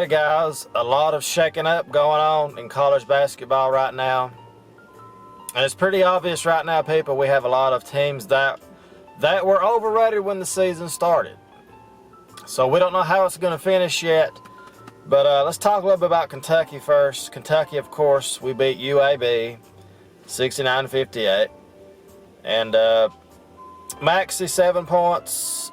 Alrighty guys, a lot of shaking up going on in college basketball right now. And it's pretty obvious right now, people, we have a lot of teams that were overrated when the season started. So we don't know how it's going to finish yet. But let's talk a little bit about Kentucky first. Kentucky, of course, we beat UAB 69-58. And Maxey 7 points,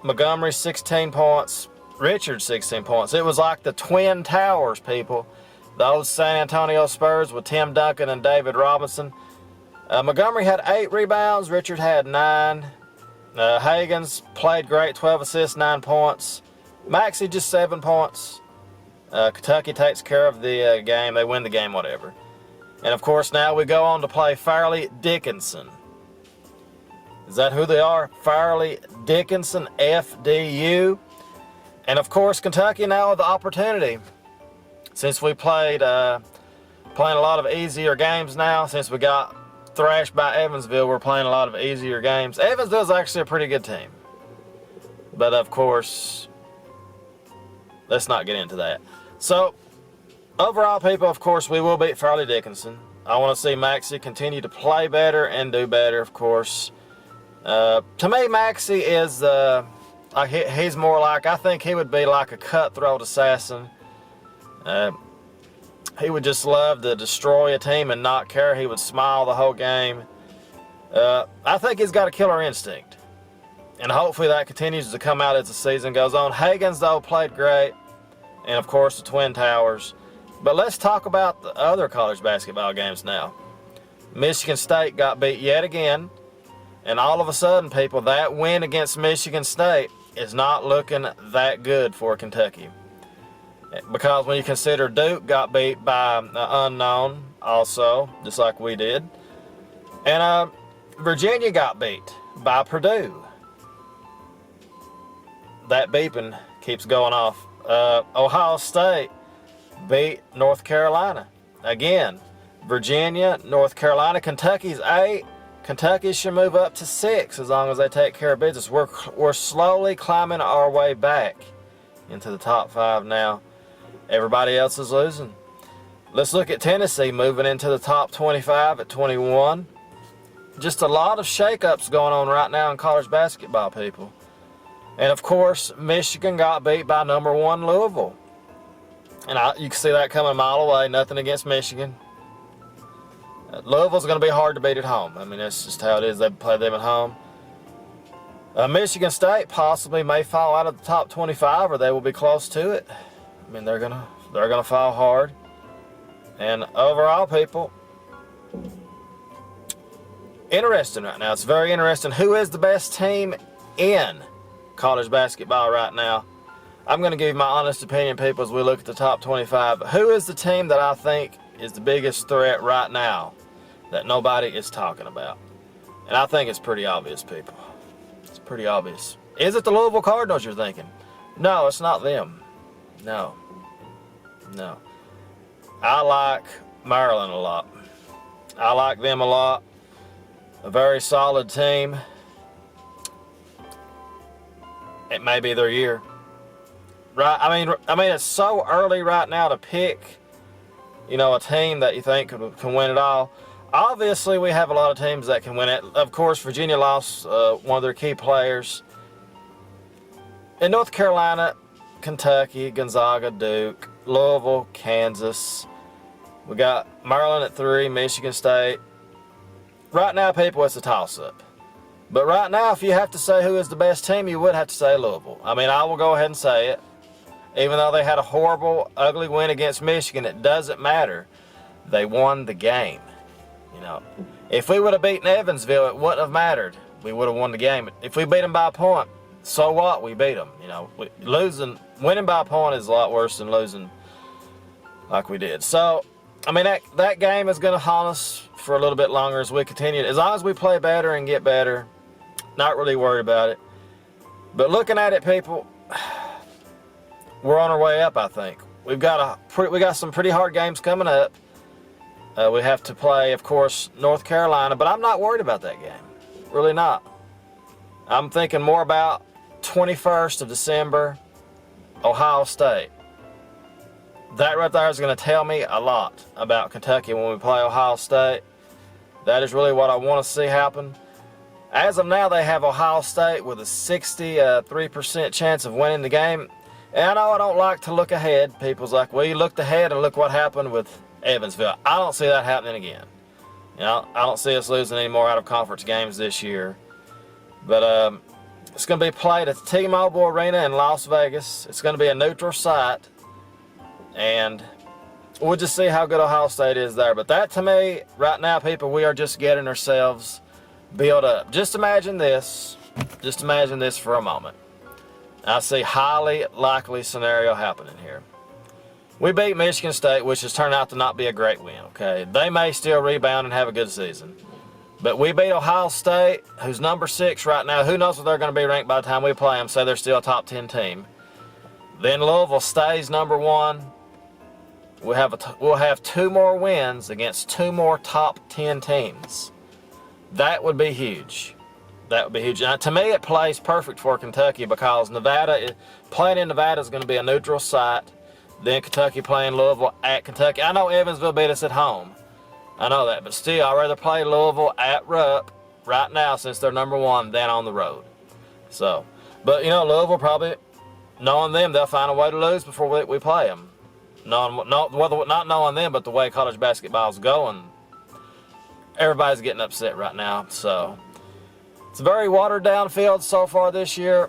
Montgomery 16 points, Richard 16 points. It was like the Twin Towers, people. The old San Antonio Spurs with Tim Duncan and David Robinson. Montgomery had 8 rebounds, Richard had 9. Hagens played great, 12 assists, 9 points. Maxey just 7 points. Kentucky takes care of the game. They win the game, whatever. And of course, now we go on to play Fairleigh Dickinson. Is that who they are? Fairleigh Dickinson, FDU. And of course, Kentucky now with the opportunity, since we playing a lot of easier games now, since we got thrashed by Evansville, we're playing a lot of easier games. Evansville's actually a pretty good team. But of course, let's not get into that. So, overall, people, of course, we will beat Fairleigh Dickinson. I want to see Maxey continue to play better and do better, of course. To me, Maxey is, he's more like, I think he would be like a cutthroat assassin. He would just love to destroy a team and not care. He would smile the whole game. I think he's got a killer instinct. And hopefully that continues to come out as the season goes on. Hagens, though, played great. And, of course, the Twin Towers. But let's talk about the other college basketball games now. Michigan State got beat yet again. And all of a sudden, people, that win against Michigan State is not looking that good for Kentucky. Because when you consider Duke got beat by an unknown also, just like we did. And Virginia got beat by Purdue. That beeping keeps going off. Ohio State beat North Carolina. Again, Virginia, North Carolina, Kentucky's 8. Kentucky should move up to 6 as long as they take care of business. We're slowly climbing our way back into the top 5 now. Everybody else is losing. Let's look at Tennessee moving into the top 25 at 21. Just a lot of shakeups going on right now in college basketball, people. And of course, Michigan got beat by number 1 Louisville. And you can see that coming a mile away. Nothing against Michigan. Louisville's going to be hard to beat at home. I mean, that's just how it is. They play them at home. Michigan State possibly may fall out of the top 25, or they will be close to it. I mean, they're gonna fall hard. And overall, people, interesting right now. It's very interesting. Who is the best team in college basketball right now? I'm going to give you my honest opinion, people, as we look at the top 25. Who is the team that I think is the biggest threat right now that nobody is talking about? And I think it's pretty obvious, people. It's pretty obvious. Is it the Louisville Cardinals you're thinking? No, it's not them. No. I like Maryland a lot. I like them a lot. A very solid team. It may be their year. Right? I mean, it's so early right now to pick, a team that you think can win it all. Obviously, we have a lot of teams that can win it. Of course, Virginia lost one of their key players. In North Carolina, Kentucky, Gonzaga, Duke, Louisville, Kansas. We got Maryland at 3, Michigan State. Right now, people, it's a toss-up. But right now, if you have to say who is the best team, you would have to say Louisville. I mean, I will go ahead and say it. Even though they had a horrible, ugly win against Michigan, it doesn't matter. They won the game. If we would have beaten Evansville, it wouldn't have mattered. We would have won the game. If we beat them by a point, so what? We beat them. Winning by a point is a lot worse than losing like we did. So, I mean, that game is going to haunt us for a little bit longer as we continue. As long as we play better and get better, not really worried about it. But looking at it, people, we're on our way up, I think. We got some pretty hard games coming up. We have to play, of course, North Carolina, but I'm not worried about that game. Really not. I'm thinking more about 21st of December, Ohio State. that right there is going to tell me a lot about Kentucky when we play Ohio State. That is really what I want to see happen. As of now, they have Ohio State with a 63% chance of winning the game. And I know I don't like to look ahead. People's like, well, you looked ahead and look what happened with Evansville. I don't see that happening again. You know, I don't see us losing any more out-of-conference games this year. But it's going to be played at the T-Mobile Arena in Las Vegas. It's going to be a neutral site. And we'll just see how good Ohio State is there. But that, to me, right now, people, we are just getting ourselves built up. Just imagine this. Just imagine this for a moment. I see highly likely scenario happening here. We beat Michigan State, which has turned out to not be a great win, okay? They may still rebound and have a good season. But we beat Ohio State, who's number 6 right now. Who knows what they're going to be ranked by the time we play them, so they're still a top 10 team. Then Louisville stays number 1. We'll have 2 more wins against 2 more top 10 teams. That would be huge. That would be huge. Now, to me, it plays perfect for Kentucky because playing in Nevada is going to be a neutral site. Then Kentucky playing Louisville at Kentucky. I know Evansville beat us at home. I know that. But still, I'd rather play Louisville at Rupp right now since they're number 1 than on the road. So, but, you know, Louisville probably, knowing them, they'll find a way to lose before we play them. Not knowing them, but the way college basketball is going, everybody's getting upset right now. So, it's a very watered down field so far this year,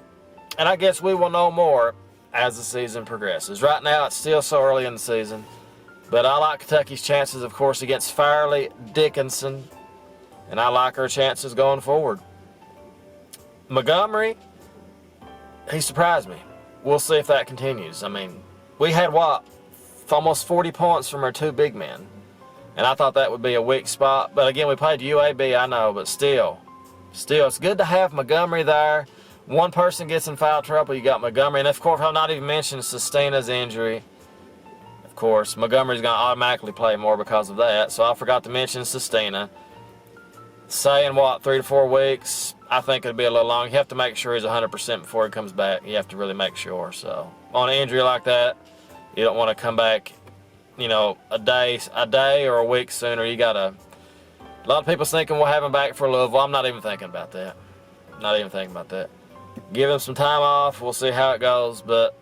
and I guess we will know more as the season progresses. Right now, it's still so early in the season, but I like Kentucky's chances, of course, against Fairleigh, Dickinson, and I like our chances going forward. Montgomery, he surprised me. We'll see if that continues. I mean, we had, almost 40 points from our 2 big men, and I thought that would be a weak spot. But again, we played UAB, I know, but still, it's good to have Montgomery there. One person gets in foul trouble, you got Montgomery. And of course, I'll not even mention Sestina's injury. Of course, Montgomery's going to automatically play more because of that. So I forgot to mention Sestina. Saying 3 to 4 weeks, I think it'll be a little long. You have to make sure he's 100% before he comes back. You have to really make sure. So on an injury like that, you don't want to come back, you know, a day or a week sooner. A lot of people thinking we'll have him back for Louisville. I'm not even thinking about that. Not even thinking about that. Give him some time off. We'll see how it goes. But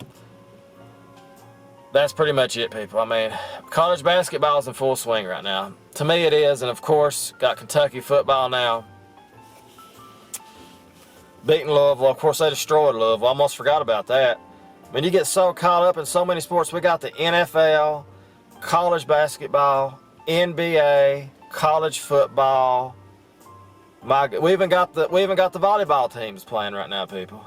that's pretty much it, people. I mean, college basketball is in full swing right now. To me, it is. And, of course, got Kentucky football now. Beating Louisville. Of course, they destroyed Louisville. Almost forgot about that. I mean, you get so caught up in so many sports. We got the NFL, college basketball, NBA, college football. We even got the volleyball teams playing right now, people.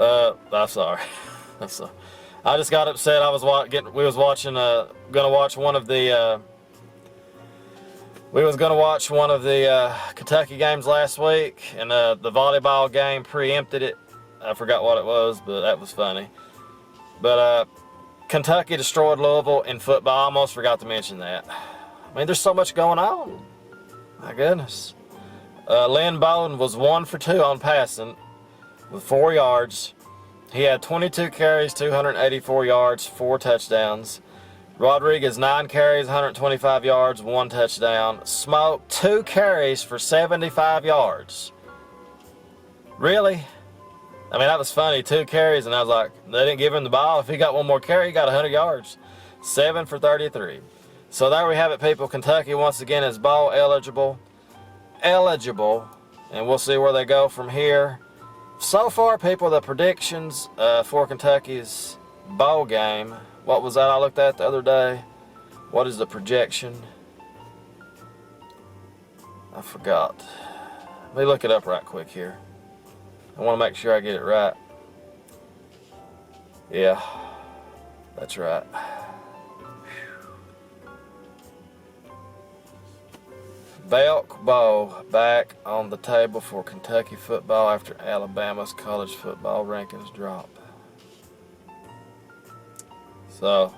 I'm sorry. I just got upset. We was gonna watch one of the Kentucky games last week, and the volleyball game preempted it. I forgot what it was, but that was funny. But Kentucky destroyed Louisville in football. I almost forgot to mention that. I mean, there's so much going on. My goodness. Lynn Bowden was 1 for 2 on passing with 4 yards. He had 22 carries, 284 yards, 4 touchdowns. Rodriguez, 9 carries, 125 yards, 1 touchdown. Smoke, 2 carries for 75 yards. Really? I mean, that was funny. 2 carries, and I was like, they didn't give him the ball. If he got 1 more carry, he got 100 yards. 7 for 33. So there we have it, people. Kentucky, once again, is bowl eligible. And we'll see where they go from here. So far, people, the predictions for Kentucky's bowl game. What was that I looked at the other day? What is the projection? I forgot. Let me look it up right quick here. I want to make sure I get it right. Yeah, that's right. Belk Bowl back on the table for Kentucky football after Alabama's college football rankings drop. So,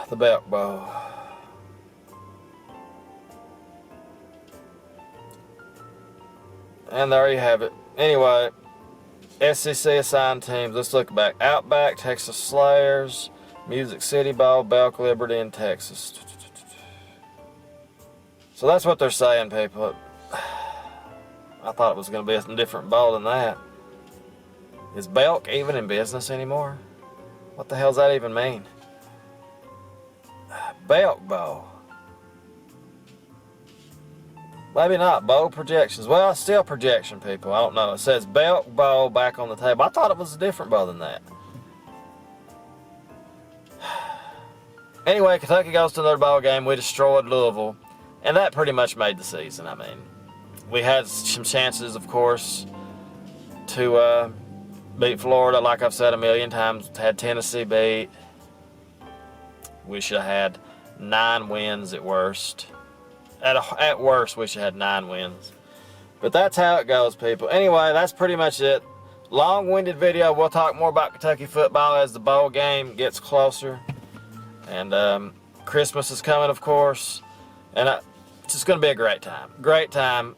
the Belk Bowl. And there you have it. Anyway, SEC assigned teams. Let's look back. Outback, Texas Slayers, Music City Bowl, Belk Liberty, and Texas. So that's what they're saying, people. I thought it was going to be a different bowl than that. Is Belk even in business anymore? What the hell does that even mean? Belk Bowl. Maybe not. Bowl projections. Well, it's still projection, people. I don't know. It says Belk Bowl back on the table. I thought it was a different bowl than that. Anyway, Kentucky goes to another bowl game. We destroyed Louisville. And that pretty much made the season. I mean, we had some chances, of course, to beat Florida. Like I've said a million times, had Tennessee beat. We should have had 9 wins at worst. At worst, we should have had 9 wins. But that's how it goes, people. Anyway, that's pretty much it. Long-winded video. We'll talk more about Kentucky football as the bowl game gets closer. And Christmas is coming, of course. And it's just going to be a great time. Great time.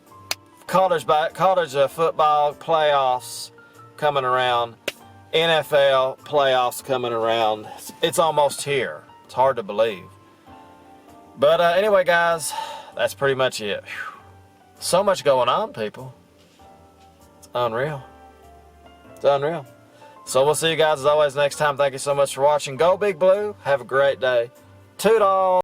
College football playoffs coming around. NFL playoffs coming around. It's almost here. It's hard to believe. But anyway, guys, that's pretty much it. Whew. So much going on, people. It's unreal. It's unreal. So we'll see you guys as always next time. Thank you so much for watching. Go Big Blue. Have a great day. Toodles.